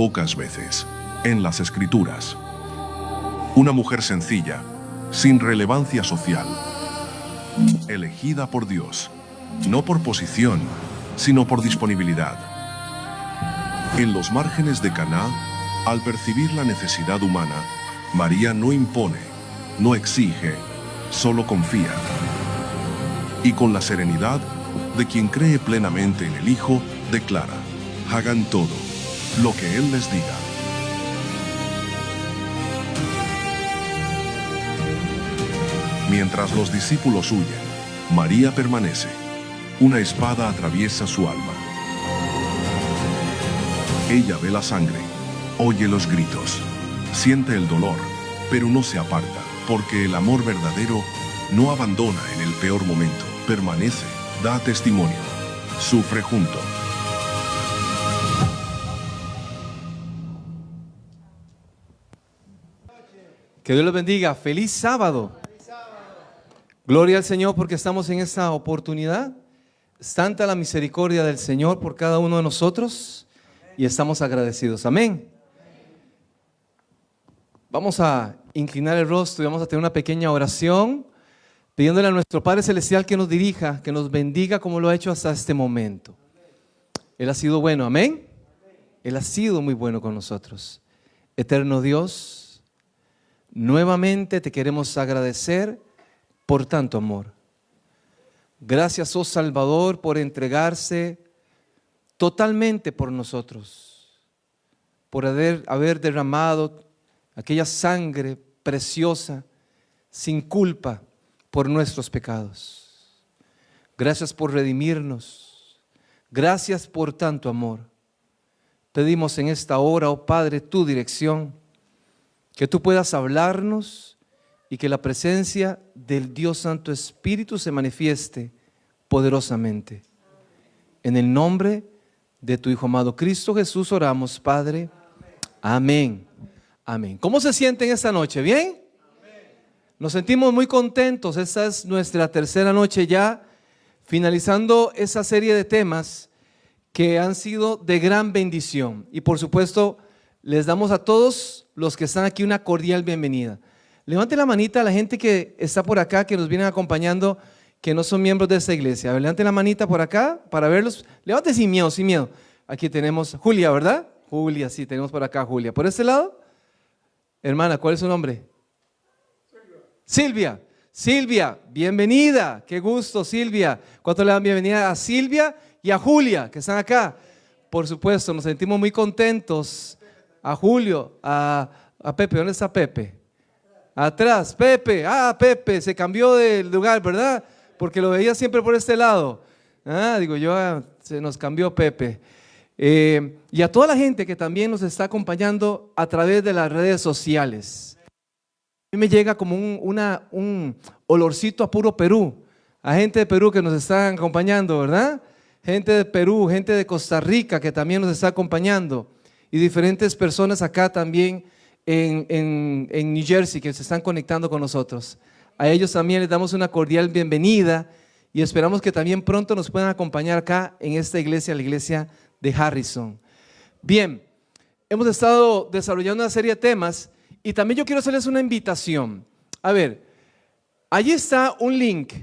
pocas veces en las Escrituras. Una mujer sencilla, sin relevancia social, elegida por Dios, no por posición, sino por disponibilidad. En los márgenes de Caná, al percibir la necesidad humana, María no impone, no exige, solo confía. Y con la serenidad de quien cree plenamente en el Hijo, declara: hagan todo lo que Él les diga. Mientras los discípulos huyen, María permanece. Una espada atraviesa su alma. Ella ve la sangre, oye los gritos, siente el dolor, pero no se aparta, porque el amor verdadero no abandona en el peor momento, permanece, da testimonio, sufre junto. Que Dios los bendiga. ¡Feliz sábado! Gloria al Señor porque estamos en esta oportunidad. Es tanta la misericordia del Señor por cada uno de nosotros y estamos agradecidos. Amén. Vamos a inclinar el rostro y vamos a tener una pequeña oración pidiéndole a nuestro Padre Celestial que nos dirija, que nos bendiga como lo ha hecho hasta este momento. Él ha sido bueno, amén. Él ha sido muy bueno con nosotros. Eterno Dios, nuevamente te queremos agradecer por tanto amor. Gracias, oh Salvador, por entregarse totalmente por nosotros, por haber derramado aquella sangre preciosa, sin culpa, por nuestros pecados. Gracias por redimirnos. Gracias por tanto amor. Pedimos en esta hora, oh Padre, tu dirección, que tú puedas hablarnos y que la presencia del Dios Santo Espíritu se manifieste poderosamente. En el nombre de tu Hijo amado Cristo Jesús oramos, Padre. Amén. Amén. ¿Cómo se sienten esta noche? ¿Bien? Nos sentimos muy contentos. Esta es nuestra tercera noche ya, finalizando esa serie de temas que han sido de gran bendición. Y por supuesto, les damos a todos los que están aquí una cordial bienvenida. Levante la manita a la gente que está por acá, que nos vienen acompañando, que no son miembros de esta iglesia. A ver, levante la manita por acá para verlos. Levante sin miedo, sin miedo. Aquí tenemos Julia, ¿verdad? Julia, sí, tenemos por acá Julia. ¿Por este lado? Hermana, ¿cuál es su nombre? Silvia. Silvia, bienvenida. Qué gusto, Silvia. ¿Cuánto le dan bienvenida a Silvia y a Julia, que están acá? Por supuesto, nos sentimos muy contentos. A Julio, a Pepe. ¿Dónde está Pepe? Atrás, Pepe. Pepe, se cambió de lugar, ¿verdad? Porque lo veía siempre por este lado. Digo yo, se nos cambió Pepe. Y a toda la gente que también nos está acompañando a través de las redes sociales. A mí me llega como un olorcito a puro Perú. A gente de Perú que nos están acompañando, ¿verdad? Gente de Perú, gente de Costa Rica que también nos está acompañando. Y diferentes personas acá también en New Jersey que se están conectando con nosotros. A ellos también les damos una cordial bienvenida y esperamos que también pronto nos puedan acompañar acá en esta iglesia, la iglesia de Harrison. Bien, hemos estado desarrollando una serie de temas y también yo quiero hacerles una invitación. A ver, allí está un link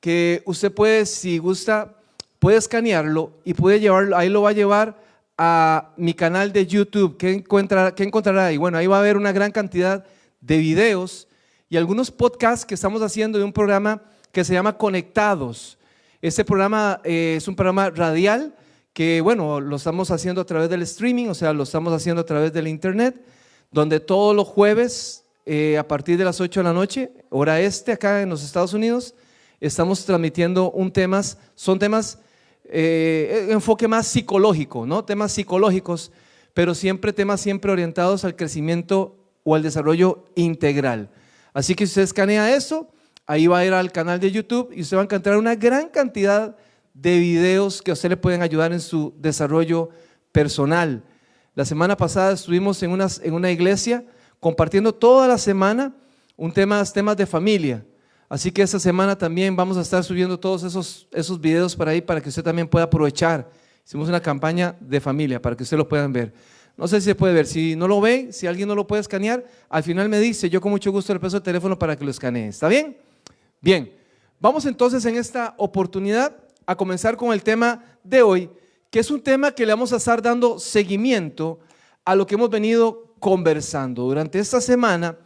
que usted puede, si gusta, puede escanearlo y puede llevarlo, ahí lo va a llevar a mi canal de YouTube. ¿Qué encontrará ahí? Bueno, ahí va a haber una gran cantidad de videos y algunos podcasts que estamos haciendo de un programa que se llama Conectados. Este programa es un programa radial que, bueno, lo estamos haciendo a través del streaming, o sea, lo estamos haciendo a través del internet, donde todos los jueves a partir de las 8 de la noche, hora este, acá en los Estados Unidos, estamos transmitiendo son temas enfoque más psicológico, ¿no? Temas psicológicos, pero siempre orientados al crecimiento o al desarrollo integral. Así que si usted escanea eso, ahí va a ir al canal de YouTube y usted va a encontrar una gran cantidad de videos que a usted le pueden ayudar en su desarrollo personal. La semana pasada estuvimos en una iglesia compartiendo toda la semana temas de familia. Así que esta semana también vamos a estar subiendo todos esos videos para ahí para que usted también pueda aprovechar. Hicimos una campaña de familia para que usted lo puedan ver. No sé si se puede ver. Si no lo ven, si alguien no lo puede escanear, al final me dice, yo con mucho gusto le paso el teléfono para que lo escanee. ¿Está bien? Bien. Vamos entonces en esta oportunidad a comenzar con el tema de hoy, que es un tema que le vamos a estar dando seguimiento a lo que hemos venido conversando. Durante esta semana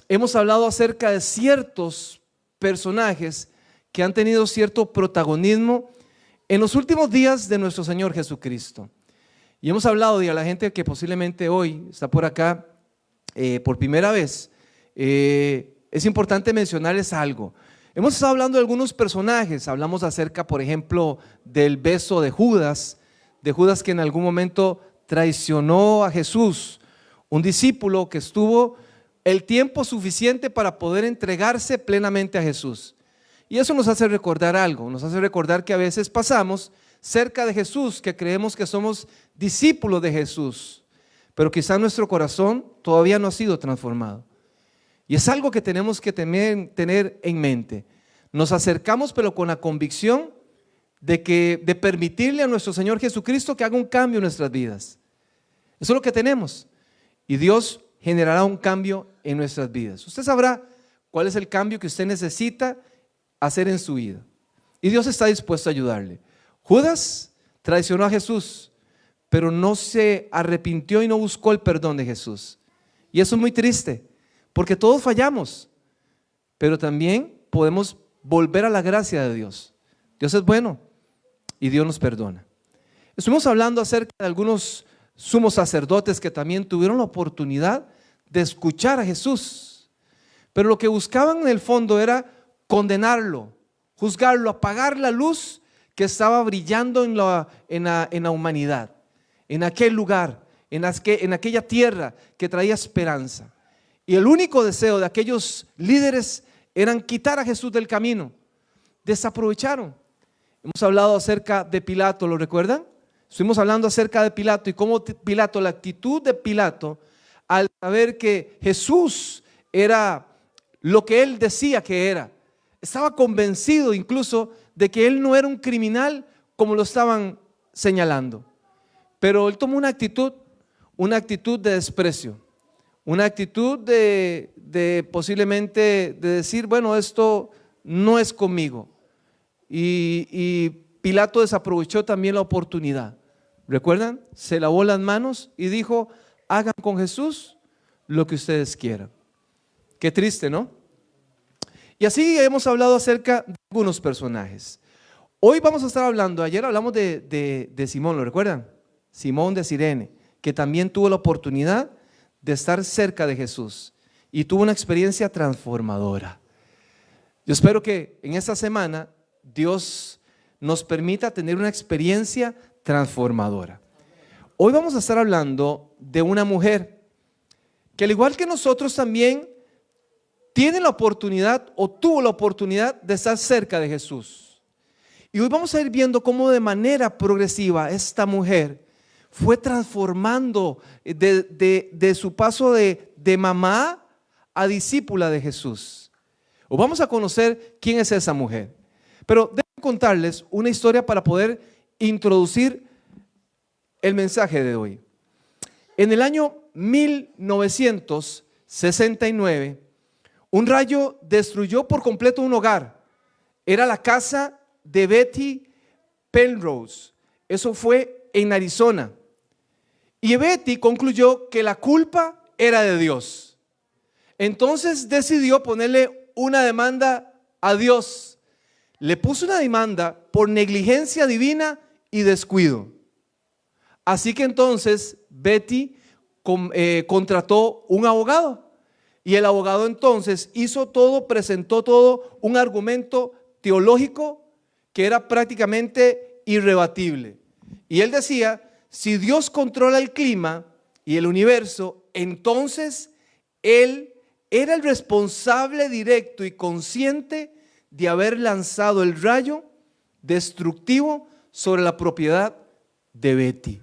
hemos hablado acerca de ciertos personajes que han tenido cierto protagonismo en los últimos días de nuestro Señor Jesucristo. Y hemos hablado, y a la gente que posiblemente hoy está por acá por primera vez, es importante mencionarles algo. Hemos estado hablando de algunos personajes, hablamos acerca, por ejemplo, del beso de Judas que en algún momento traicionó a Jesús, un discípulo que estuvo el tiempo suficiente para poder entregarse plenamente a Jesús. Y eso nos hace recordar algo, nos hace recordar que a veces pasamos cerca de Jesús, que creemos que somos discípulos de Jesús, pero quizá nuestro corazón todavía no ha sido transformado. Y es algo que tenemos que tener en mente. Nos acercamos, pero con la convicción de permitirle a nuestro Señor Jesucristo que haga un cambio en nuestras vidas. Eso es lo que tenemos. Y Dios generará un cambio en nuestras vidas. Usted sabrá cuál es el cambio que usted necesita hacer en su vida. Y Dios está dispuesto a ayudarle. Judas traicionó a Jesús, pero no se arrepintió y no buscó el perdón de Jesús. Y eso es muy triste, porque todos fallamos, pero también podemos volver a la gracia de Dios. Dios es bueno y Dios nos perdona. Estuvimos hablando acerca de algunos sumos sacerdotes que también tuvieron la oportunidad de escuchar a Jesús, pero lo que buscaban en el fondo era condenarlo, juzgarlo, apagar la luz que estaba brillando en la humanidad, en aquel lugar, en aquella tierra que traía esperanza. Y el único deseo de aquellos líderes eran quitar a Jesús del camino. Desaprovecharon. Hemos hablado acerca de Pilato, ¿lo recuerdan? Estuvimos hablando acerca de Pilato y cómo Pilato, la actitud de Pilato al saber que Jesús era lo que él decía que era. Estaba convencido incluso de que él no era un criminal como lo estaban señalando. Pero él tomó una actitud de desprecio, una actitud de posiblemente de decir, bueno, esto no es conmigo. Y Pilato desaprovechó también la oportunidad. ¿Recuerdan? Se lavó las manos y dijo, hagan con Jesús lo que ustedes quieran. Qué triste, ¿no? Y así hemos hablado acerca de algunos personajes. Hoy vamos a estar hablando, ayer hablamos de Simón, ¿lo recuerdan? Simón de Cirene, que también tuvo la oportunidad de estar cerca de Jesús y tuvo una experiencia transformadora. Yo espero que en esta semana Dios nos permita tener una experiencia transformadora. Hoy vamos a estar hablando de una mujer que al igual que nosotros también tiene la oportunidad o tuvo la oportunidad de estar cerca de Jesús. Y hoy vamos a ir viendo cómo de manera progresiva esta mujer fue transformando de su paso de mamá a discípula de Jesús. O vamos a conocer quién es esa mujer. Pero déjenme contarles una historia para poder introducir el mensaje de hoy. En el año 1969, un rayo destruyó por completo un hogar. Era la casa de Betty Penrose. Eso fue en Arizona. Y Betty concluyó que la culpa era de Dios. Entonces decidió ponerle una demanda a Dios. Le puso una demanda por negligencia divina y descuido. Así que entonces Betty contrató un abogado. Y el abogado entonces presentó todo un argumento teológico que era prácticamente irrebatible. Y él decía, si Dios controla el clima y el universo, entonces Él era el responsable directo y consciente de haber lanzado el rayo destructivo sobre la propiedad de Betty.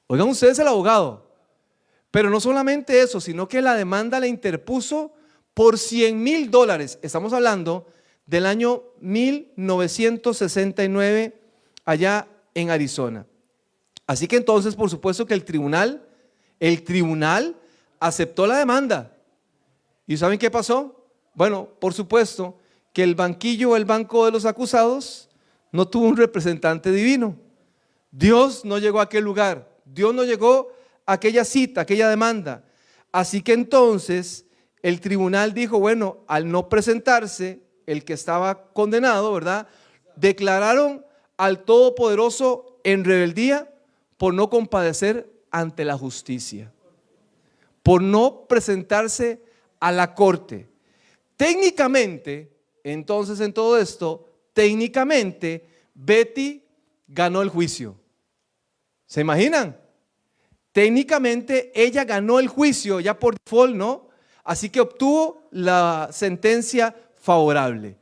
Oigan ustedes el abogado. Pero no solamente eso, sino que la demanda la interpuso por $100,000. Estamos hablando del año 1969 allá en Arizona. Así que entonces, por supuesto que el tribunal El tribunal aceptó la demanda. ¿Y saben qué pasó? Bueno, por supuesto que el banquillo o el banco de los acusados no tuvo un representante divino. Dios no llegó a aquel lugar. Dios no llegó a aquella cita, aquella demanda. Así que entonces el tribunal dijo, bueno, al no presentarse el que estaba condenado, ¿verdad? Declararon al Todopoderoso en rebeldía por no compadecer ante la justicia, por no presentarse a la corte. Técnicamente, entonces en todo esto, técnicamente Betty ganó el juicio. ¿Se imaginan? Técnicamente ella ganó el juicio ya por default, ¿no? Así que obtuvo la sentencia favorable.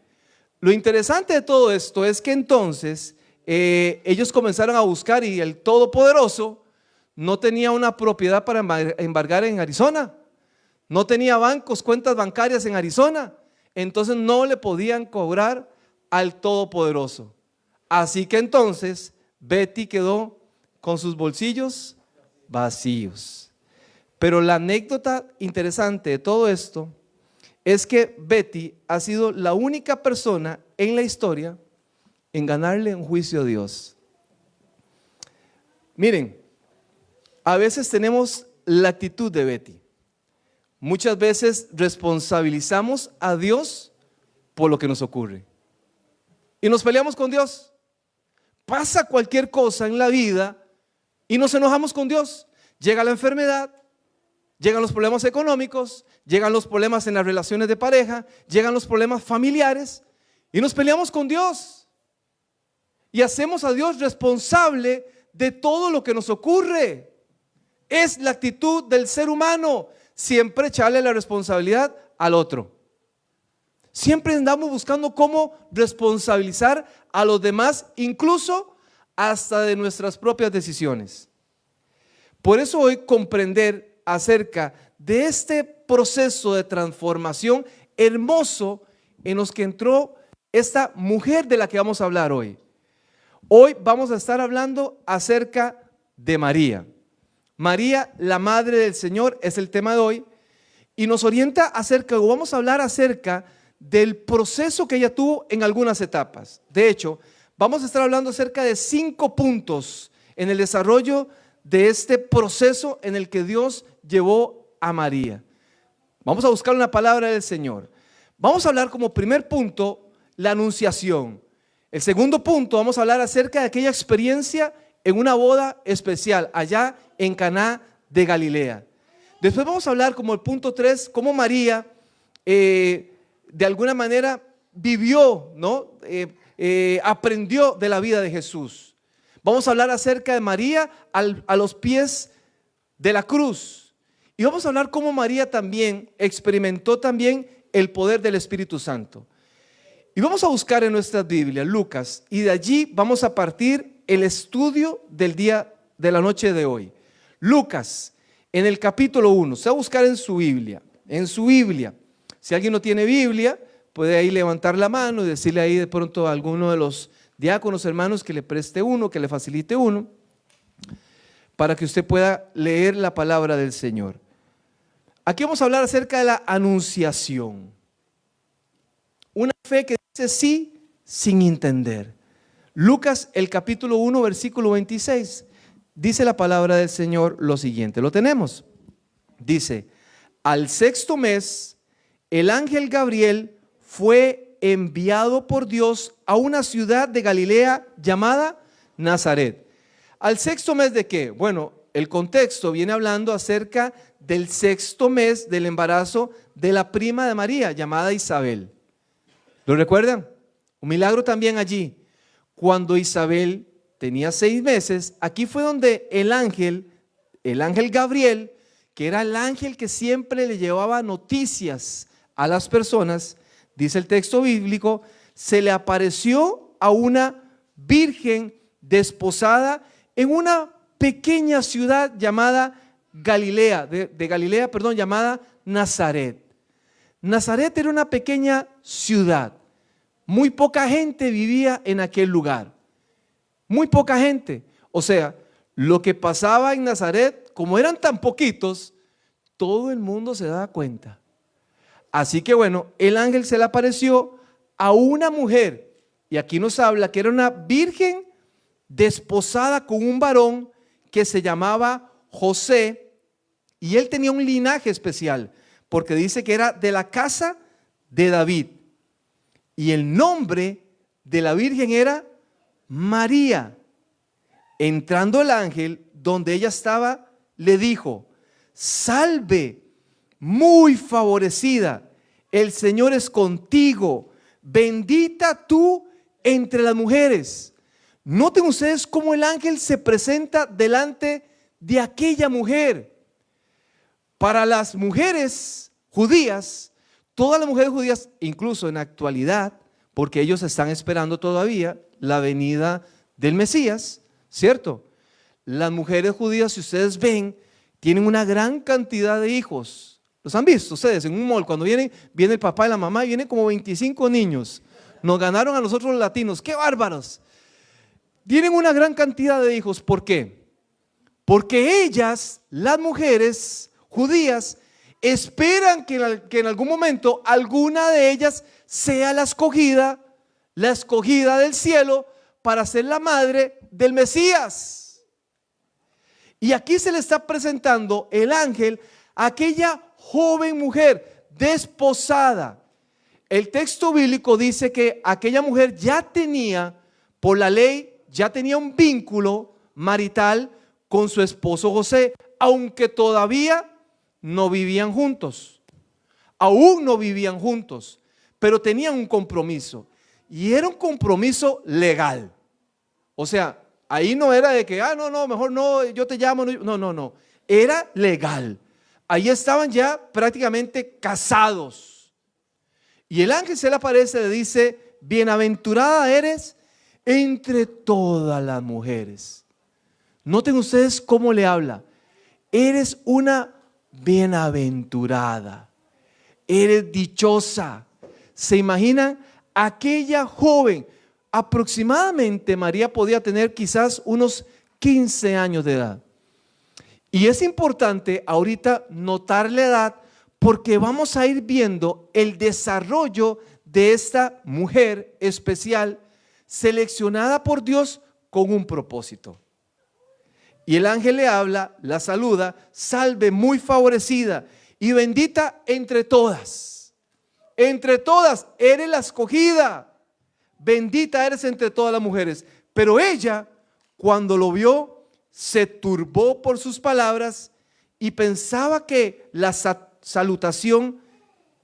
Lo interesante de todo esto es que entonces ellos comenzaron a buscar y el Todopoderoso no tenía una propiedad para embargar en Arizona, no tenía bancos, cuentas bancarias en Arizona, entonces no le podían cobrar al Todopoderoso. Así que entonces Betty quedó con sus bolsillos vacíos. Pero la anécdota interesante de todo esto es que Betty ha sido la única persona en la historia en ganarle un juicio a Dios. Miren, a veces tenemos la actitud de Betty. Muchas veces responsabilizamos a Dios por lo que nos ocurre. Y nos peleamos con Dios. Pasa cualquier cosa en la vida y nos enojamos con Dios. Llega la enfermedad, llegan los problemas económicos, llegan los problemas en las relaciones de pareja, llegan los problemas familiares y nos peleamos con Dios. Y hacemos a Dios responsable de todo lo que nos ocurre. Es la actitud del ser humano, siempre echarle la responsabilidad al otro. Siempre andamos buscando cómo responsabilizar a los demás, incluso hasta de nuestras propias decisiones. Por eso hoy comprender acerca de este proceso de transformación hermoso en los que entró esta mujer de la que vamos a hablar hoy. Hoy vamos a estar hablando acerca de María. María, la madre del Señor, es el tema de hoy y nos orienta acerca, o vamos a hablar acerca del proceso que ella tuvo en algunas etapas. De hecho, vamos a estar hablando acerca de 5 puntos en el desarrollo de este proceso en el que Dios llevó a María. Vamos a buscar una palabra del Señor. Vamos a hablar como primer punto la anunciación. El segundo punto, vamos a hablar acerca de aquella experiencia en una boda especial allá en Caná de Galilea. Después vamos a hablar como el punto 3, cómo María de alguna manera vivió, ¿no? Aprendió de la vida de Jesús. Vamos a hablar acerca de María a los pies de la cruz. Y vamos a hablar cómo María también experimentó también el poder del Espíritu Santo. Y vamos a buscar en nuestras Biblias Lucas, y de allí vamos a partir el estudio del día de la noche de hoy. Lucas, en el capítulo 1, se va a buscar en su Biblia. Si alguien no tiene Biblia, puede ahí levantar la mano y decirle ahí de pronto a alguno de los diáconos hermanos que le preste uno, que le facilite uno, para que usted pueda leer la palabra del Señor. Aquí vamos a hablar acerca de la anunciación. Una fe que dice sí sin entender. Lucas, el capítulo 1, versículo 26, dice la palabra del Señor lo siguiente. ¿Lo tenemos? Dice, al 6º mes, el ángel Gabriel fue enviado por Dios a una ciudad de Galilea llamada Nazaret. ¿Al 6º mes de qué? Bueno, el contexto viene hablando acerca del 6º mes del embarazo de la prima de María, llamada Isabel. ¿Lo recuerdan? Un milagro también allí. Cuando Isabel tenía 6 meses, aquí fue donde el ángel Gabriel, que era el ángel que siempre le llevaba noticias a las personas, dice el texto bíblico, se le apareció a una virgen desposada en una pequeña ciudad llamada Galilea, llamada Nazaret. Nazaret era una pequeña ciudad. Muy poca gente vivía en aquel lugar. Muy poca gente. O sea, lo que pasaba en Nazaret, como eran tan poquitos, todo el mundo se daba cuenta. Así que bueno, el ángel se le apareció a una mujer, y aquí nos habla que era una virgen desposada con un varón que se llamaba José, y él tenía un linaje especial, porque dice que era de la casa de David, y el nombre de la virgen era María. Entrando el ángel donde ella estaba, le dijo: salve, muy favorecida, el Señor es contigo, bendita tú entre las mujeres. Noten ustedes cómo el ángel se presenta delante de aquella mujer. Para las mujeres judías, todas las mujeres judías, incluso en la actualidad, porque ellos están esperando todavía la venida del Mesías, ¿cierto? Las mujeres judías, si ustedes ven, tienen una gran cantidad de hijos. ¿Los han visto ustedes en un mall? Cuando viene el papá y la mamá, y vienen como 25 niños. Nos ganaron a nosotros los latinos. ¡Qué bárbaros! Tienen una gran cantidad de hijos. ¿Por qué? Porque ellas, las mujeres judías, esperan que en algún momento alguna de ellas sea la escogida del cielo para ser la madre del Mesías. Y aquí se le está presentando el ángel a aquella joven mujer desposada. El texto bíblico dice que aquella mujer ya tenía, por la ley, ya tenía un vínculo marital con su esposo José, aunque todavía no vivían juntos. Aún no vivían juntos, pero tenían un compromiso. Y era un compromiso legal. O sea, ahí no era de que, no, mejor no, yo te llamo. No. Era legal. Ahí estaban ya prácticamente casados. Y el ángel se le aparece y le dice: bienaventurada eres entre todas las mujeres. Noten ustedes cómo le habla. Eres una bienaventurada. Eres dichosa. ¿Se imaginan? Aquella joven, aproximadamente María podía tener quizás unos 15 años de edad. Y es importante ahorita notar la edad, porque vamos a ir viendo el desarrollo de esta mujer especial, seleccionada por Dios con un propósito. Y el ángel le habla, la saluda: salve, muy favorecida y bendita entre todas. Entre todas eres la escogida, bendita eres entre todas las mujeres. Pero ella, cuando lo vio, se turbó por sus palabras y pensaba que la salutación,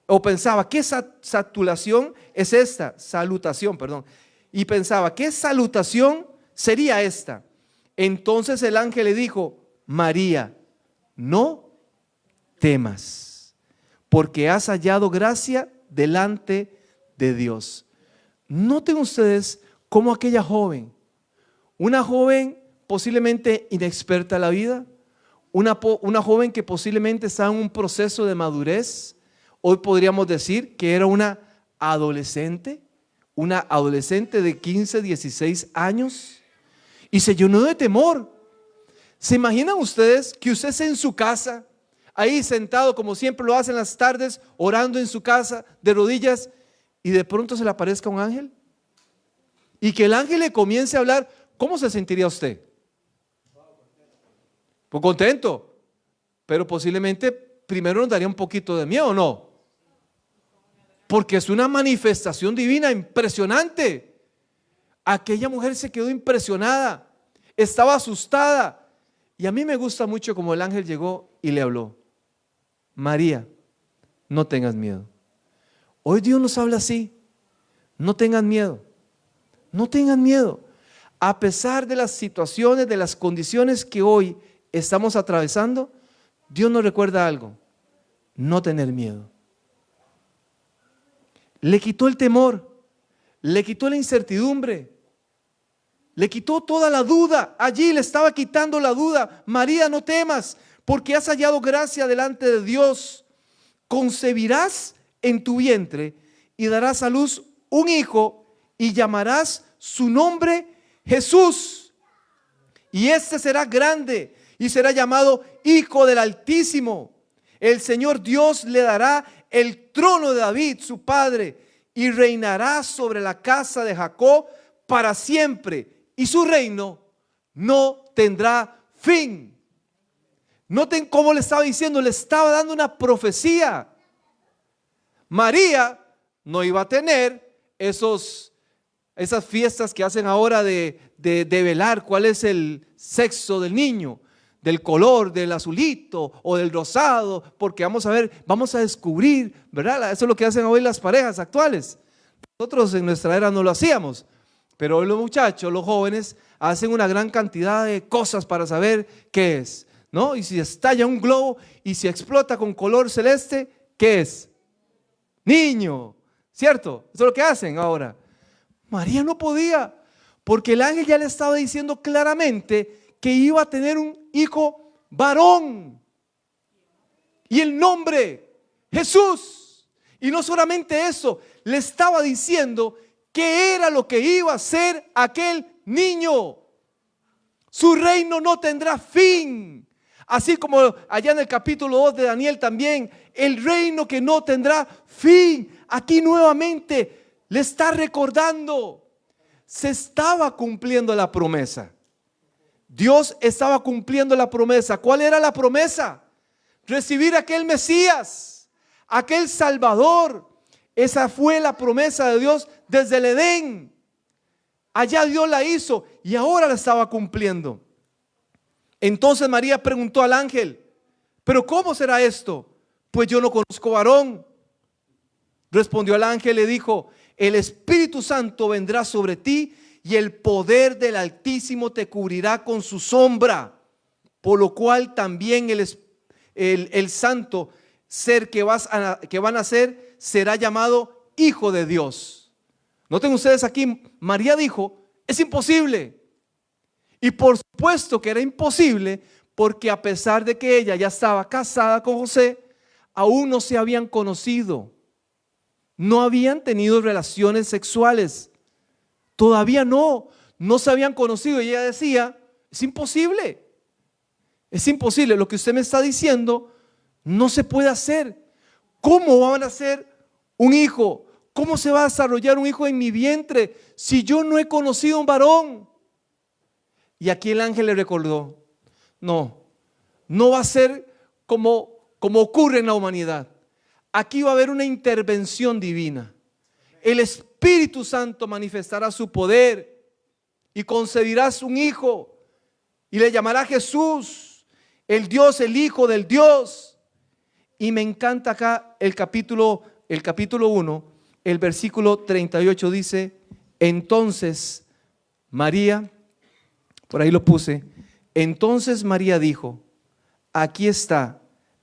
o pensaba, ¿qué salutación es esta? Salutación, perdón. Y pensaba, ¿qué salutación sería esta? Entonces el ángel le dijo: María, no temas, porque has hallado gracia delante de Dios. Noten ustedes cómo aquella joven, una joven posiblemente inexperta en la vida, una joven que posiblemente está en un proceso de madurez, hoy podríamos decir que era una adolescente de 15, 16 años, y se llenó de temor. ¿Se imaginan ustedes que usted esté en su casa, ahí sentado como siempre lo hace en las tardes, orando en su casa de rodillas, y de pronto se le aparezca un ángel? Y que el ángel le comience a hablar. ¿Cómo se sentiría usted? Pues contento, pero posiblemente primero nos daría un poquito de miedo, ¿no? Porque es una manifestación divina impresionante. Aquella mujer se quedó impresionada, estaba asustada. Y a mí me gusta mucho como el ángel llegó y le habló: María, no tengas miedo. Hoy Dios nos habla así: no tengan miedo, no tengan miedo. A pesar de las situaciones, de las condiciones que hoy estamos atravesando, Dios nos recuerda algo: no tener miedo. Le quitó el temor, le quitó la incertidumbre, le quitó toda la duda. Allí le estaba quitando la duda. María, no temas, porque has hallado gracia delante de Dios. Concebirás en tu vientre y darás a luz un hijo y llamarás su nombre Jesús. y este será grande y será llamado Hijo del Altísimo. El Señor Dios le dará el trono de David, su padre, y reinará sobre la casa de Jacob para siempre, y su reino no tendrá fin. Noten cómo le estaba diciendo, le estaba dando una profecía. María no iba a tener esas fiestas que hacen ahora de velar cuál es el sexo del niño, del color, del azulito o del rosado, porque vamos a descubrir, ¿verdad? Eso es lo que hacen hoy las parejas actuales. Nosotros en nuestra era no lo hacíamos, pero hoy los muchachos, los jóvenes, hacen una gran cantidad de cosas para saber qué es, ¿no? Y si estalla un globo y si explota con color celeste, ¿qué es? Niño, ¿cierto? Eso es lo que hacen ahora. María no podía, porque el ángel ya le estaba diciendo claramente que iba a tener un hijo varón. Y el nombre, Jesús. Y no solamente eso, le estaba diciendo que era lo que iba a ser aquel niño. Su reino no tendrá fin. Así como allá en el capítulo 2 de Daniel también, el reino que no tendrá fin. Aquí nuevamente le está recordando, se estaba cumpliendo la promesa. Dios estaba cumpliendo la promesa. ¿Cuál era la promesa? Recibir aquel Mesías, aquel Salvador. Esa fue la promesa de Dios desde el Edén. Allá Dios la hizo y ahora la estaba cumpliendo. Entonces María preguntó al ángel, ¿pero cómo será esto? Pues yo no conozco varón. Respondió el ángel, le dijo, el Espíritu Santo vendrá sobre ti y el poder del Altísimo te cubrirá con su sombra, por lo cual también el santo ser que van a ser será llamado Hijo de Dios. Noten ustedes aquí, María dijo, es imposible. Y por supuesto que era imposible, porque a pesar de que ella ya estaba casada con José, aún no se habían conocido. No habían tenido relaciones sexuales. Todavía no se habían conocido. Y ella decía, es imposible. Es imposible. Lo que usted me está diciendo no se puede hacer. ¿Cómo van a hacer un hijo? ¿Cómo se va a desarrollar un hijo en mi vientre si yo no he conocido un varón? Y aquí el ángel le recordó, no va a ser como ocurre en la humanidad. Aquí va a haber una intervención divina. El Espíritu Santo manifestará su poder y concebirás un hijo y le llamará Jesús, el Dios, el Hijo del Dios. Y me encanta acá el capítulo 1, el versículo 38 dice, entonces María, por ahí lo puse, entonces María dijo, aquí está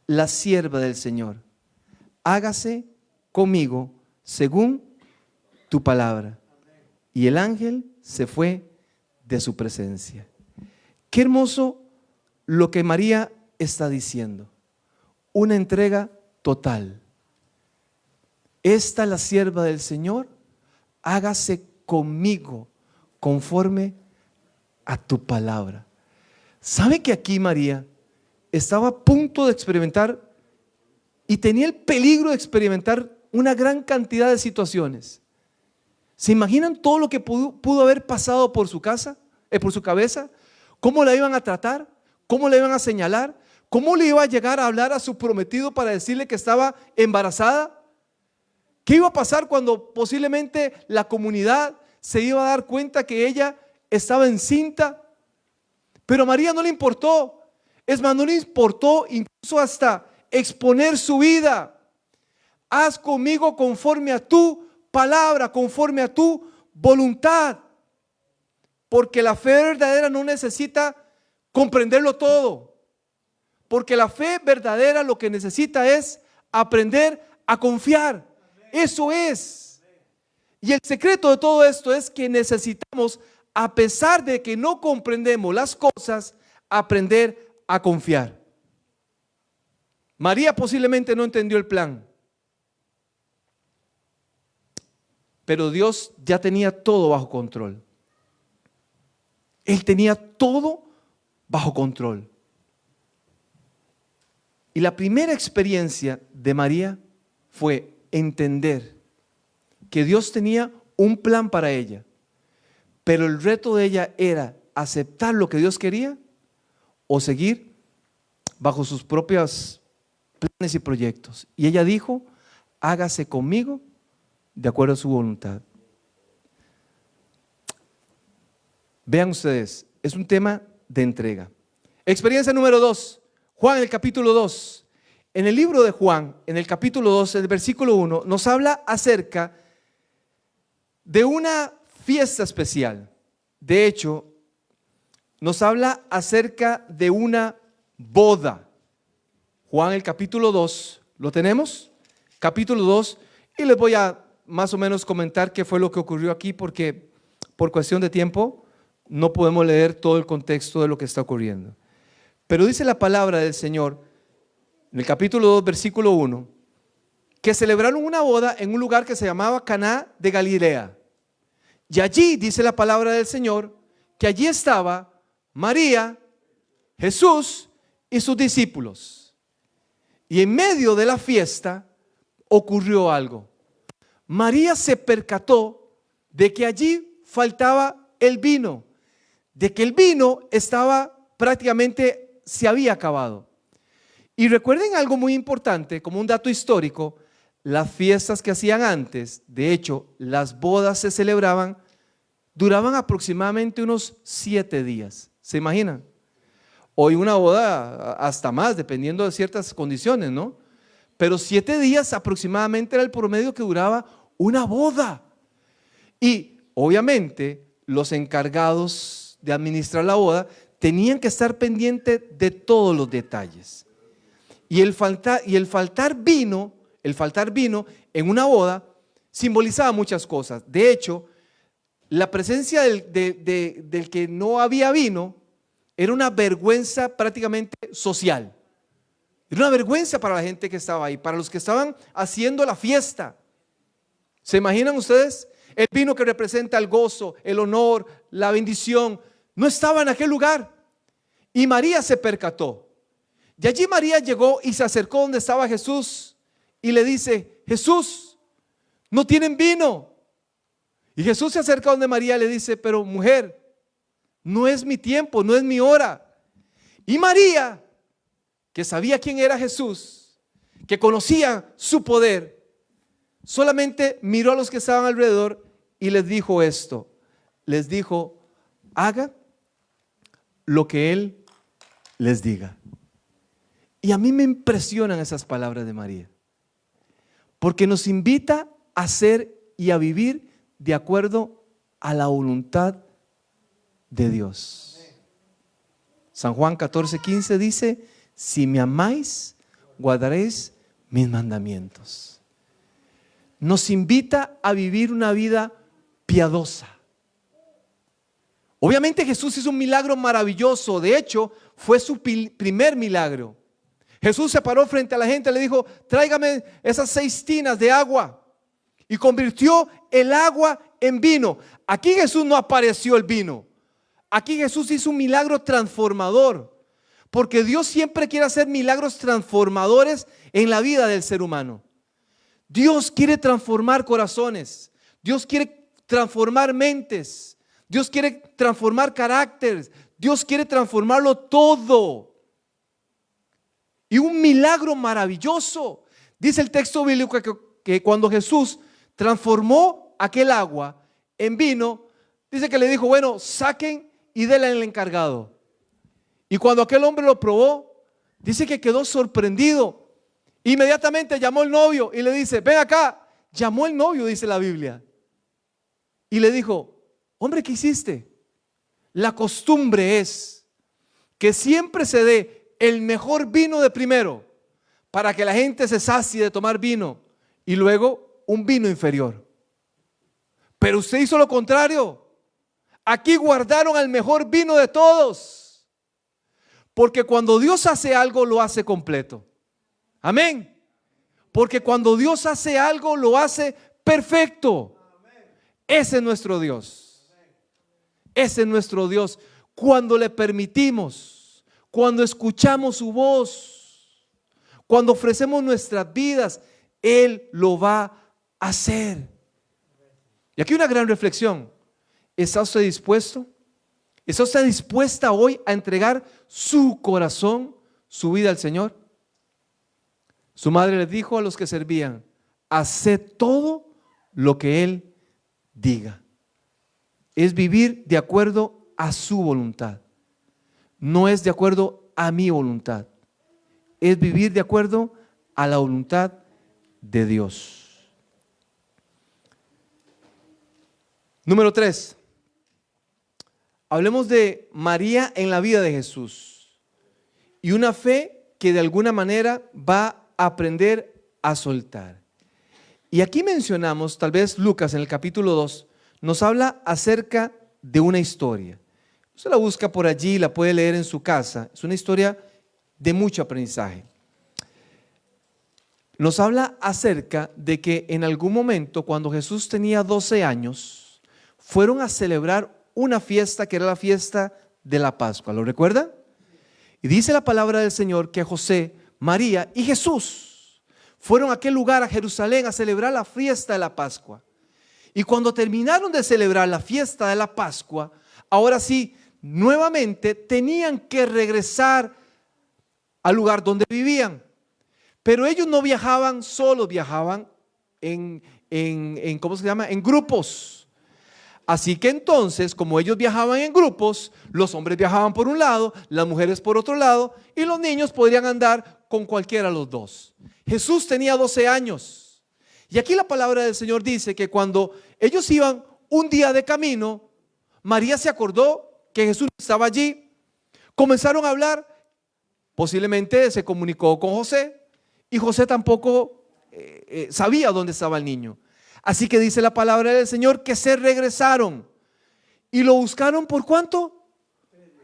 la sierva del Señor, hágase conmigo según tu palabra. Y el ángel se fue de su presencia. Qué hermoso lo que María está diciendo. Una entrega total. Esta es la sierva del Señor, hágase conmigo conforme a tu palabra. ¿Sabe que aquí María estaba a punto de experimentar y tenía el peligro de experimentar una gran cantidad de situaciones? ¿Se imaginan todo lo que pudo haber pasado por su cabeza? ¿Cómo la iban a tratar? ¿Cómo la iban a señalar? ¿Cómo le iba a llegar a hablar a su prometido para decirle que estaba embarazada? ¿Qué iba a pasar cuando posiblemente la comunidad se iba a dar cuenta que ella estaba encinta? Pero a María no le importó. Es más, no le importó incluso hasta exponer su vida. Haz conmigo conforme a tu palabra, conforme a tu voluntad. Porque la fe verdadera no necesita comprenderlo todo. Porque la fe verdadera lo que necesita es aprender a confiar. Eso es. Y el secreto de todo esto es que necesitamos, a pesar de que no comprendemos las cosas, aprender a confiar. María posiblemente no entendió el plan, pero Dios ya tenía todo bajo control. Él tenía todo bajo control. Y la primera experiencia de María fue entender que Dios tenía un plan para ella, pero el reto de ella era aceptar lo que Dios quería o seguir bajo sus propios planes y proyectos. Y ella dijo: hágase conmigo de acuerdo a su voluntad. Vean ustedes, es un tema de entrega. Experiencia número 2, Juan, el capítulo 2. En el libro de Juan, en el capítulo 2, el versículo 1, nos habla acerca de una fiesta especial. De hecho, nos habla acerca de una boda. Juan, el capítulo 2, ¿lo tenemos? Capítulo 2, y les voy a más o menos comentar qué fue lo que ocurrió aquí, porque por cuestión de tiempo no podemos leer todo el contexto de lo que está ocurriendo. Pero dice la palabra del Señor, en el capítulo 2, versículo 1, que celebraron una boda en un lugar que se llamaba Caná de Galilea. Y allí dice la palabra del Señor, que allí estaba María, Jesús y sus discípulos. Y en medio de la fiesta ocurrió algo. María se percató de que allí faltaba el vino, de que el vino estaba prácticamente, se había acabado. Y recuerden algo muy importante, como un dato histórico: las fiestas que hacían antes, de hecho, las bodas se celebraban, duraban aproximadamente unos 7 días. ¿Se imaginan? Hoy una boda hasta más, dependiendo de ciertas condiciones, ¿no? Pero 7 días aproximadamente era el promedio que duraba una boda. Y obviamente los encargados de administrar la boda tenían que estar pendientes de todos los detalles. Y el faltar vino en una boda simbolizaba muchas cosas. De hecho, la presencia del que no había vino era una vergüenza prácticamente social. Era una vergüenza para la gente que estaba ahí, para los que estaban haciendo la fiesta. ¿Se imaginan ustedes? El vino que representa el gozo, el honor, la bendición, no estaba en aquel lugar. Y María se percató. Y allí María llegó y se acercó donde estaba Jesús y le dice: Jesús, no tienen vino. Y Jesús se acerca donde María y le dice: pero mujer, no es mi tiempo, no es mi hora. Y María, que sabía quién era Jesús, que conocía su poder, solamente miró a los que estaban alrededor y les dijo esto. Les dijo: haga lo que Él les diga. Y a mí me impresionan esas palabras de María, porque nos invita a ser y a vivir de acuerdo a la voluntad de Dios. San Juan 14:15 dice: si me amáis, guardaréis mis mandamientos. Nos invita a vivir una vida piadosa. Obviamente Jesús hizo un milagro maravilloso. De hecho, fue su primer milagro. Jesús se paró frente a la gente y le dijo: tráigame esas 6 tinas de agua. Y convirtió el agua en vino. Aquí Jesús no apareció el vino. Aquí Jesús hizo un milagro transformador. Porque Dios siempre quiere hacer milagros transformadores en la vida del ser humano. Dios quiere transformar corazones. Dios quiere transformar mentes. Dios quiere transformar caracteres. Dios quiere transformarlo todo. Y un milagro maravilloso. Dice el texto bíblico que cuando Jesús transformó aquel agua en vino, dice que le dijo: bueno, saquen y denle al encargado. Y cuando aquel hombre lo probó, dice que quedó sorprendido. Inmediatamente llamó el novio y le dice: ven acá. Llamó el novio, dice la Biblia, y le dijo: hombre, ¿qué hiciste? La costumbre es que siempre se dé el mejor vino de primero, para que la gente se sacie de tomar vino, y luego un vino inferior. Pero usted hizo lo contrario. Aquí guardaron al mejor vino de todos, porque cuando Dios hace algo, lo hace completo. Amén. Porque cuando Dios hace algo, lo hace perfecto. Ese es nuestro Dios. Ese es nuestro Dios. Cuando le permitimos cuando escuchamos su voz, cuando ofrecemos nuestras vidas, Él lo va a hacer. Y aquí una gran reflexión. ¿Está usted dispuesto? ¿Está usted dispuesta hoy a entregar su corazón, su vida al Señor? Su madre les dijo a los que servían: haced todo lo que Él diga. Es vivir de acuerdo a su voluntad. No es de acuerdo a mi voluntad. Es vivir de acuerdo a la voluntad de Dios. Número 3. Hablemos de María en la vida de Jesús y una fe que de alguna manera va a aprender a soltar. Y aquí mencionamos, tal vez Lucas en el capítulo 2 nos habla acerca de una historia. Usted la busca por allí, la puede leer en su casa. Es una historia de mucho aprendizaje. Nos habla acerca de que en algún momento, cuando Jesús tenía 12 años, fueron a celebrar una fiesta que era la fiesta de la Pascua. ¿Lo recuerdan? Y dice la palabra del Señor que José, María y Jesús fueron a aquel lugar, a Jerusalén, a celebrar la fiesta de la Pascua. Y cuando terminaron de celebrar la fiesta de la Pascua, ahora sí, nuevamente tenían que regresar al lugar donde vivían. Pero ellos no viajaban solos, viajaban ¿cómo se llama? En grupos. Así que entonces, como ellos viajaban en grupos, los hombres viajaban por un lado, las mujeres por otro lado, y los niños podrían andar con cualquiera de los dos. Jesús tenía 12 años. Y aquí la palabra del Señor dice que cuando ellos iban un día de camino, María se acordó que Jesús estaba allí. Comenzaron a hablar, posiblemente se comunicó con José, y José tampoco sabía dónde estaba el niño. Así que dice la palabra del Señor que se regresaron y lo buscaron ¿por cuánto?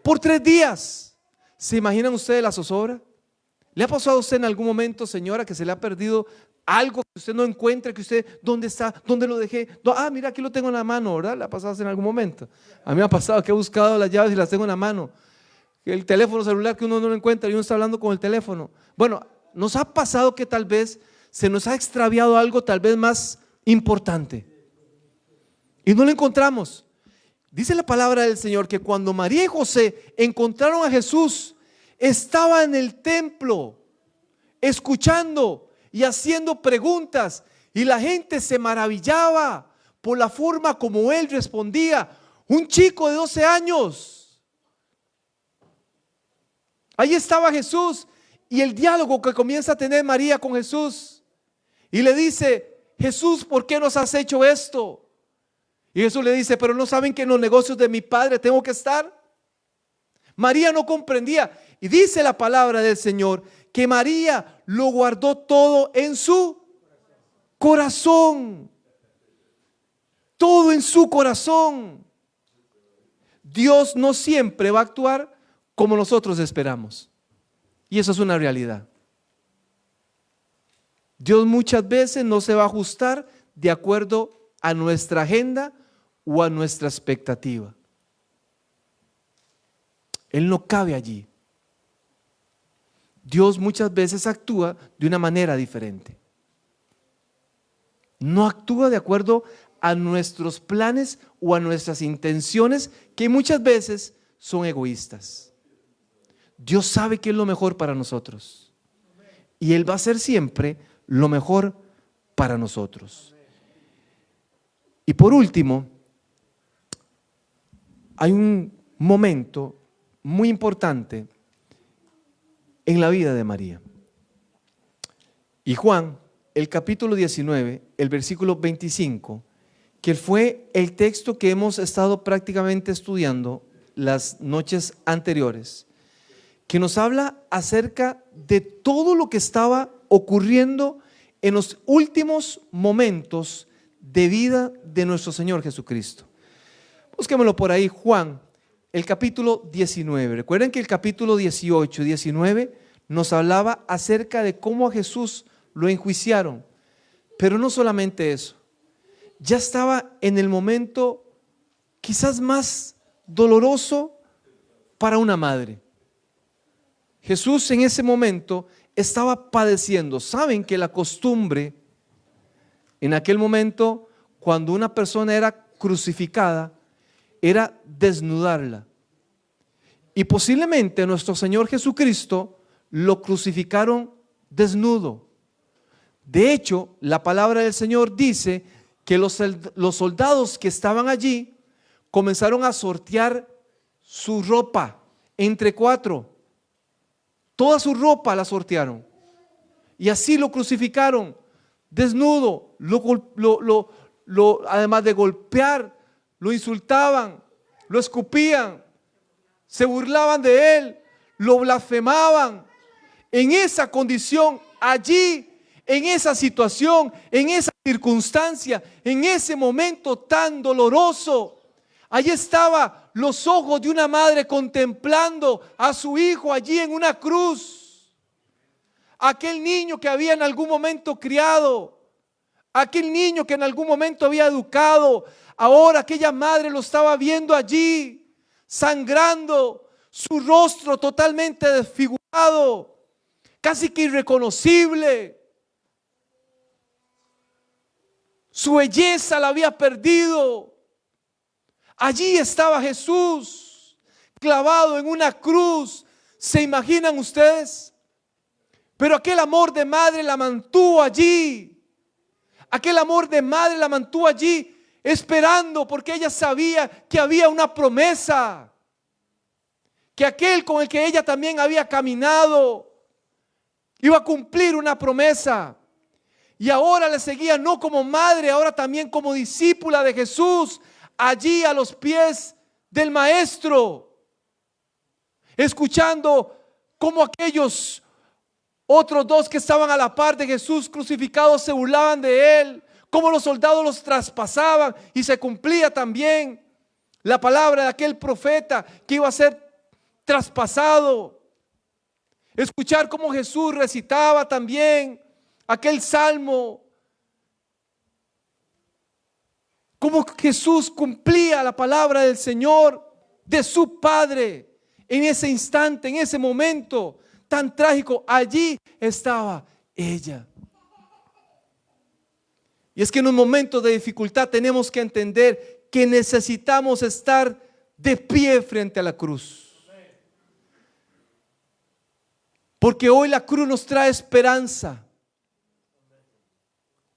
Por 3 días. ¿Se imaginan ustedes la zozobra? ¿Le ha pasado a usted en algún momento, señora, que se le ha perdido algo que usted no encuentra, que usted, ¿dónde está? ¿Dónde lo dejé? Ah, mira, aquí lo tengo en la mano, ¿verdad? ¿Le ha pasado en algún momento? A mí me ha pasado que he buscado las llaves y las tengo en la mano. El teléfono celular que uno no lo encuentra y uno está hablando con el teléfono. Bueno, nos ha pasado que tal vez se nos ha extraviado algo tal vez más importante y no lo encontramos. Dice la palabra del Señor que cuando María y José encontraron a Jesús, estaba en el templo escuchando y haciendo preguntas, y la gente se maravillaba por la forma como él respondía. Un chico de 12 años. Ahí estaba Jesús y el diálogo que comienza a tener María con Jesús, y le dice: Jesús, ¿por qué nos has hecho esto? Y Jesús le dice: pero no saben que en los negocios de mi Padre tengo que estar. María no comprendía, y dice la palabra del Señor que María lo guardó todo en su corazón. Todo en su corazón. Dios no siempre va a actuar como nosotros esperamos, y eso es una realidad. Dios muchas veces no se va a ajustar de acuerdo a nuestra agenda o a nuestra expectativa. Él no cabe allí. Dios muchas veces actúa de una manera diferente. No actúa de acuerdo a nuestros planes o a nuestras intenciones, que muchas veces son egoístas. Dios sabe qué es lo mejor para nosotros, y Él va a hacer siempre lo mejor para nosotros. Y por último, hay un momento muy importante en la vida de María. Y Juan, el capítulo 19, el versículo 25, que fue el texto que hemos estado prácticamente estudiando las noches anteriores, que nos habla acerca de todo lo que estaba ocurriendo en los últimos momentos de vida de nuestro Señor Jesucristo. Búsquemelo por ahí, Juan, el capítulo 19. Recuerden que el capítulo 18 y 19 nos hablaba acerca de cómo a Jesús lo enjuiciaron. Pero no solamente eso, ya estaba en el momento quizás más doloroso para una madre. Jesús en ese momento estaba padeciendo. Saben que la costumbre en aquel momento, cuando una persona era crucificada, era desnudarla. Y posiblemente nuestro Señor Jesucristo lo crucificaron desnudo. De hecho, la palabra del Señor dice que los soldados que estaban allí comenzaron a sortear su ropa entre 4. Toda su ropa la sortearon. Y así lo crucificaron desnudo. Además de golpear, lo insultaban, lo escupían, se burlaban de él, lo blasfemaban. En esa condición, allí, en esa situación, en esa circunstancia, en ese momento tan doloroso, allí estaba los ojos de una madre contemplando a su hijo allí en una cruz. Aquel niño que había en algún momento criado, aquel niño que en algún momento había educado, ahora aquella madre lo estaba viendo allí, sangrando, su rostro totalmente desfigurado, casi que irreconocible. Su belleza la había perdido. Allí estaba Jesús, clavado en una cruz. ¿Se imaginan ustedes? Pero aquel amor de madre la mantuvo allí. Aquel amor de madre la mantuvo allí, esperando, porque ella sabía que había una promesa, que aquel con el que ella también había caminado iba a cumplir una promesa. Y ahora le seguía no como madre, ahora también como discípula de Jesús, allí a los pies del Maestro, escuchando cómo aquellos otros 2 que estaban a la par de Jesús crucificado se burlaban de él, cómo los soldados los traspasaban, y se cumplía también la palabra de aquel profeta que iba a ser traspasado. Escuchar cómo Jesús recitaba también aquel salmo, cómo Jesús cumplía la palabra del Señor, de su Padre, en ese instante, en ese momento tan trágico. Allí estaba ella. Y es que en un momento de dificultad tenemos que entender que necesitamos estar de pie frente a la cruz. Porque hoy la cruz nos trae esperanza.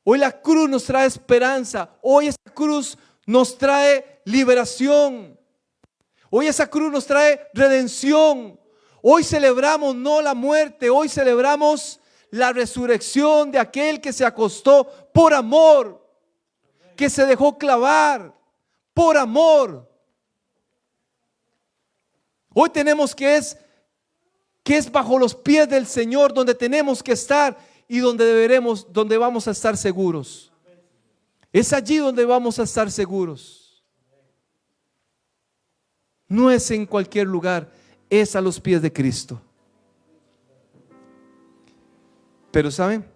Hoy la cruz nos trae esperanza. Hoy esa cruz nos trae liberación. Hoy esa cruz nos trae redención. Hoy celebramos no la muerte, hoy celebramos la resurrección de aquel que se acostó por amor, que se dejó clavar por amor. Hoy tenemos que es bajo los pies del Señor donde tenemos que estar y donde vamos a estar seguros. Es allí donde vamos a estar seguros. No es en cualquier lugar, es a los pies de Cristo. Pero ¿saben?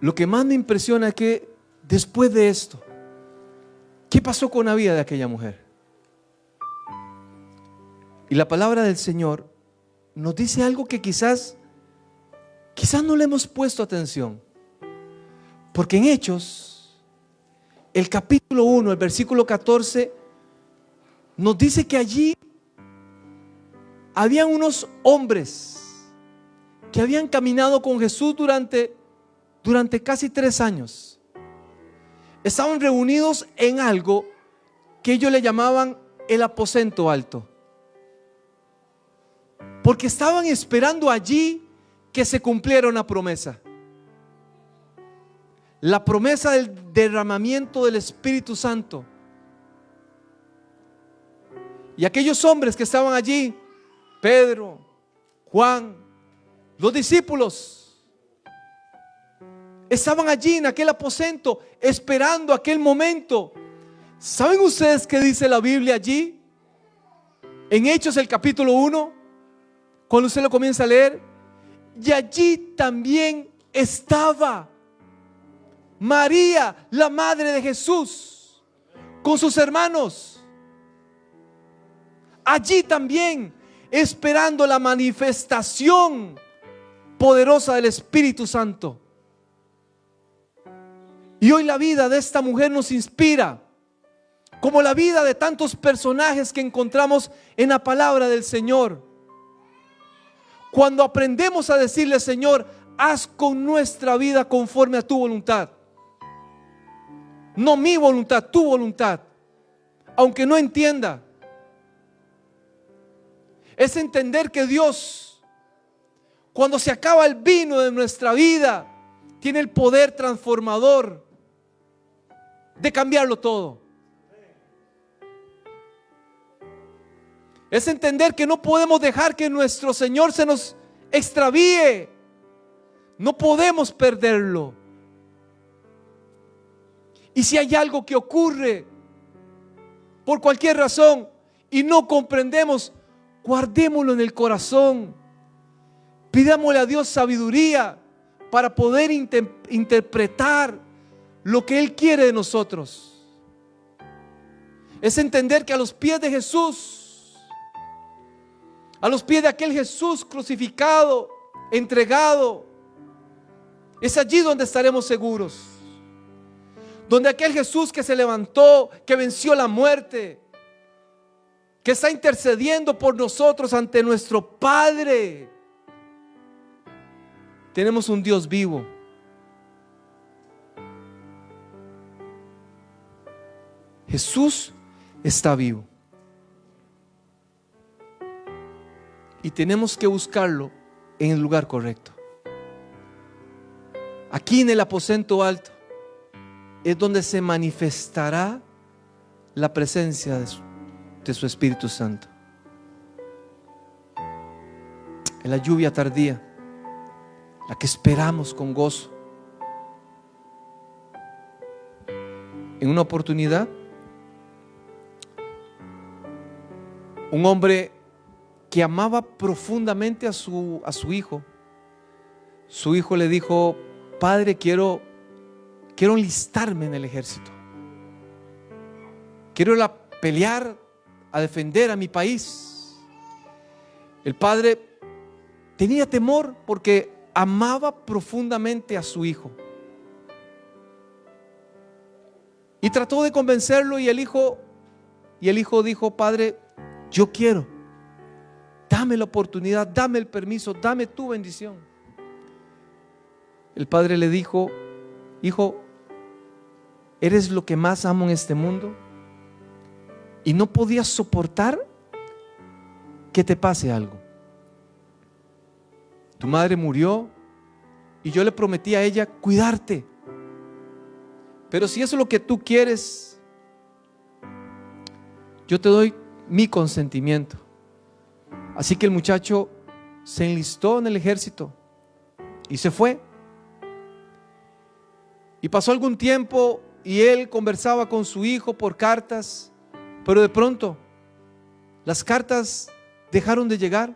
Lo que más me impresiona es que después de esto, ¿qué pasó con la vida de aquella mujer? Y la palabra del Señor nos dice algo que quizás no le hemos puesto atención. Porque en Hechos, el capítulo 1, el versículo 14, nos dice que allí habían unos hombres que habían caminado con Jesús durante casi 3 años. Estaban reunidos en algo que ellos le llamaban el aposento alto. Porque estaban esperando allí que se cumpliera una promesa. La promesa del derramamiento del Espíritu Santo. Y aquellos hombres que estaban allí, Pedro, Juan, los discípulos, estaban allí en aquel aposento esperando aquel momento. ¿Saben ustedes qué dice la Biblia allí? En Hechos el capítulo 1, cuando usted lo comienza a leer, y allí también estaba María, la madre de Jesús, con sus hermanos. Allí también esperando la manifestación poderosa del Espíritu Santo. Y hoy la vida de esta mujer nos inspira, como la vida de tantos personajes que encontramos en la palabra del Señor. Cuando aprendemos a decirle: Señor, haz con nuestra vida conforme a tu voluntad. No mi voluntad, tu voluntad. Aunque no entienda. Es entender que Dios, cuando se acaba el vino de nuestra vida, tiene el poder transformador de cambiarlo todo. Es entender que no podemos dejar que nuestro Señor se nos extravíe. No podemos perderlo. Y si hay algo que ocurre por cualquier razón y no comprendemos, guardémoslo en el corazón. Pidámosle a Dios sabiduría para poder interpretar lo que Él quiere de nosotros. Es entender que a los pies de Jesús, a los pies de aquel Jesús crucificado, entregado, es allí donde estaremos seguros. Donde aquel Jesús que se levantó, que venció la muerte, que está intercediendo por nosotros ante nuestro Padre. Tenemos un Dios vivo. Jesús está vivo. Y tenemos que buscarlo en el lugar correcto. Aquí en el aposento alto es donde se manifestará la presencia de su Espíritu Santo. En la lluvia tardía, la que esperamos con gozo. En una oportunidad, un hombre que amaba profundamente a su hijo, su hijo le dijo: Padre, quiero enlistarme en el ejército. Quiero ir a pelear, a defender a mi país. El padre tenía temor porque amaba profundamente a su hijo. Y trató de convencerlo, y el hijo dijo: Padre, yo quiero. Dame la oportunidad, dame el permiso, dame tu bendición. El padre le dijo: Hijo, eres lo que más amo en este mundo y no podías soportar que te pase algo. Tu madre murió y yo le prometí a ella cuidarte. Pero si eso es lo que tú quieres, yo te doy mi consentimiento. Así que el muchacho se enlistó en el ejército y se fue. Y pasó algún tiempo y él conversaba con su hijo por cartas, pero de pronto las cartas dejaron de llegar.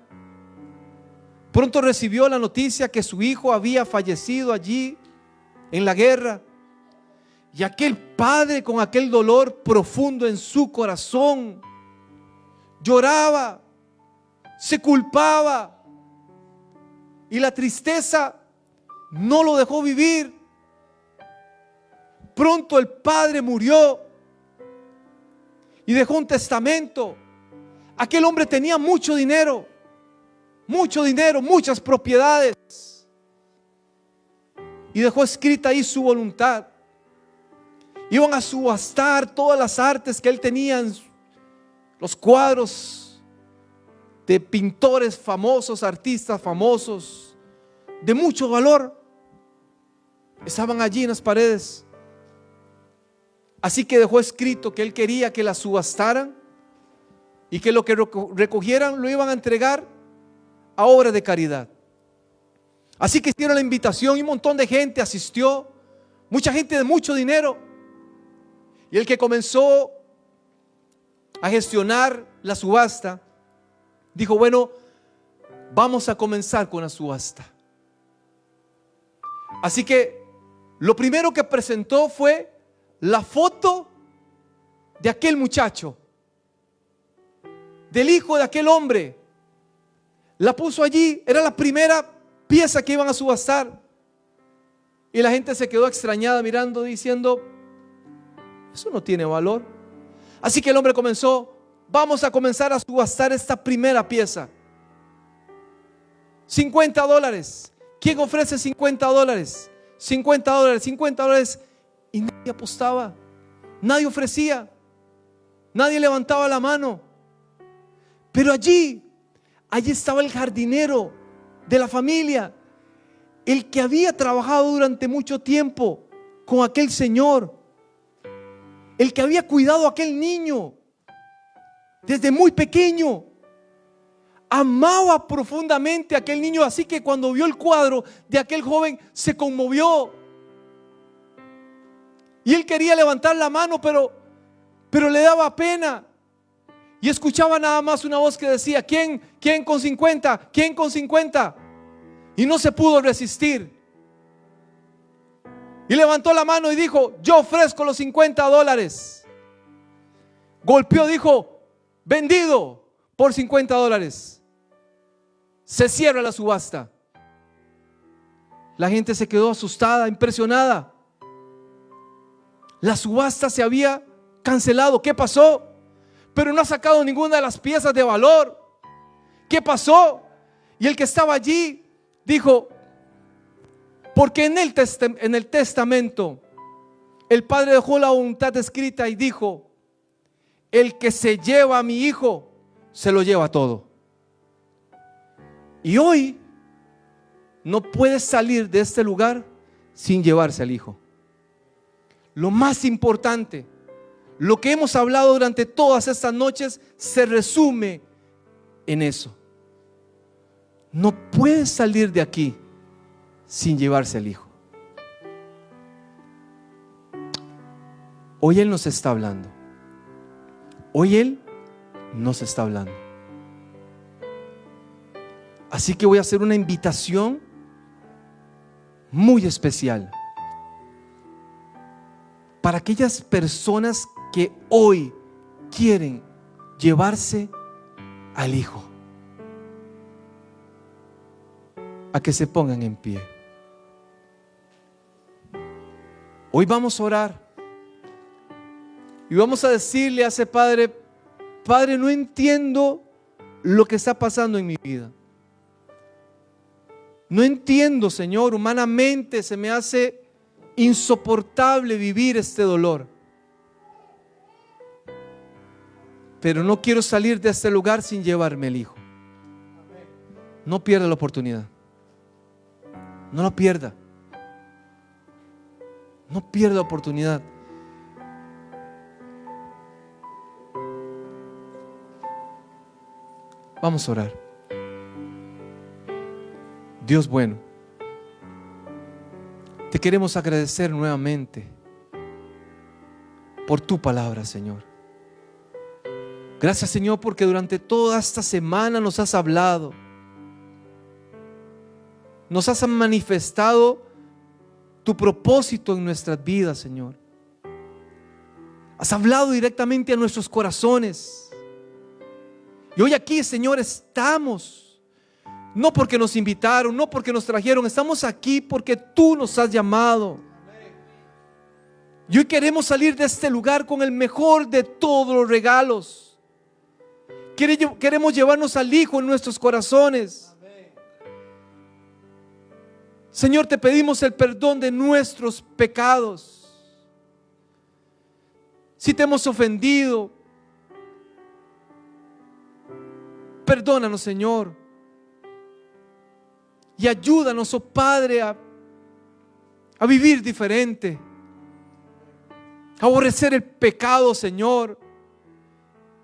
Pronto recibió la noticia que su hijo había fallecido allí en la guerra. Y aquel padre, con aquel dolor profundo en su corazón, lloraba, se culpaba, y la tristeza no lo dejó vivir. Pronto el padre murió y dejó un testamento. Aquel hombre tenía mucho dinero, muchas propiedades, y dejó escrita ahí su voluntad. Iban a subastar todas las artes que él tenía, los cuadros de pintores famosos, artistas famosos, de mucho valor, estaban allí en las paredes. Así que dejó escrito que él quería que las subastaran y que lo que recogieran lo iban a entregar a obra de caridad. Así que hicieron la invitación y un montón de gente asistió, mucha gente de mucho dinero. Y el que comenzó a gestionar la subasta dijo: bueno, vamos a comenzar con la subasta. Así que lo primero que presentó fue la foto de aquel muchacho, del hijo de aquel hombre La puso allí, era la primera pieza que iban a subastar. Y la gente se quedó extrañada mirando, diciendo: eso no tiene valor. Así que el hombre comenzó: vamos a comenzar a subastar esta primera pieza. $50. ¿Quién ofrece $50? $50, $50. Y nadie apostaba, nadie ofrecía, nadie levantaba la mano. Pero allí estaba el jardinero de la familia, el que había trabajado durante mucho tiempo con aquel señor, el que había cuidado a aquel niño desde muy pequeño. Amaba profundamente a aquel niño, así que cuando vio el cuadro de aquel joven se conmovió. Y él quería levantar la mano, pero le daba pena. Y escuchaba nada más una voz que decía: ¿Quién con 50? ¿Quién con 50? Y no se pudo resistir. Y levantó la mano y dijo: yo ofrezco los $50. Golpeó, dijo: vendido por $50. Se cierra la subasta. La gente se quedó asustada, impresionada. La subasta se había cancelado. ¿Qué pasó? Pero no ha sacado ninguna de las piezas de valor. ¿Qué pasó? Y el que estaba allí dijo: porque en el testamento el padre dejó la voluntad escrita y dijo: el que se lleva a mi hijo se lo lleva todo. Y hoy no puedes salir de este lugar sin llevarse al hijo. Lo más importante, lo que hemos hablado durante todas estas noches, se resume en eso. No puedes salir de aquí sin llevarse al hijo. Hoy Él nos está hablando. Hoy Él nos está hablando. Así que voy a hacer una invitación muy especial para aquellas personas que hoy quieren llevarse al hijo, a que se pongan en pie. Hoy vamos a orar y vamos a decirle a ese padre: Padre, no entiendo lo que está pasando en mi vida. No entiendo, Señor, humanamente se me hace insoportable vivir este dolor. Pero no quiero salir de este lugar sin llevarme el hijo. No pierda la oportunidad. No la pierda. No pierda la oportunidad. Vamos a orar. Dios bueno, te queremos agradecer nuevamente por tu palabra, Señor. Gracias, Señor, porque durante toda esta semana nos has hablado, nos has manifestado tu propósito en nuestras vidas, Señor. Has hablado directamente a nuestros corazones. Y hoy aquí, Señor, estamos. No porque nos invitaron, no porque nos trajeron. Estamos aquí porque tú nos has llamado. Y hoy queremos salir de este lugar con el mejor de todos los regalos. Queremos llevarnos al Hijo en nuestros corazones. Señor, te pedimos el perdón de nuestros pecados. Si te hemos ofendido, perdónanos, Señor. Y ayúdanos, oh Padre, a vivir diferente, a aborrecer el pecado, Señor,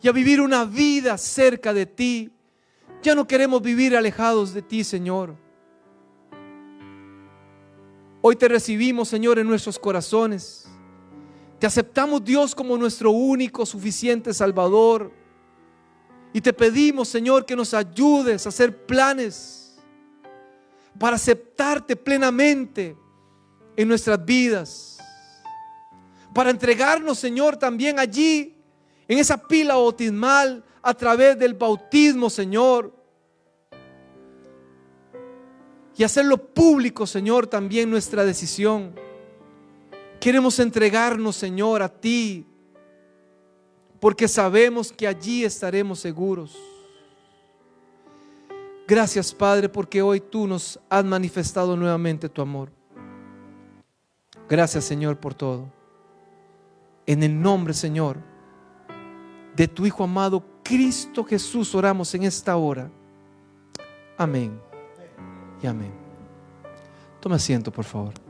y a vivir una vida cerca de ti. Ya no queremos vivir alejados de ti, Señor. Hoy te recibimos, Señor, en nuestros corazones. Te aceptamos, Dios, como nuestro único, suficiente Salvador. Y te pedimos, Señor, que nos ayudes a hacer planes para aceptarte plenamente en nuestras vidas, para entregarnos, Señor, también allí en esa pila bautismal a través del bautismo, Señor. y hacerlo público, Señor, también nuestra decisión. Queremos entregarnos, Señor, a ti, porque sabemos que allí estaremos seguros. Gracias, Padre, porque hoy tú nos has manifestado nuevamente tu amor. Gracias, Señor, por todo. En el nombre, Señor, de tu Hijo amado Cristo Jesús oramos en esta hora. Amén y amén. Toma asiento, por favor.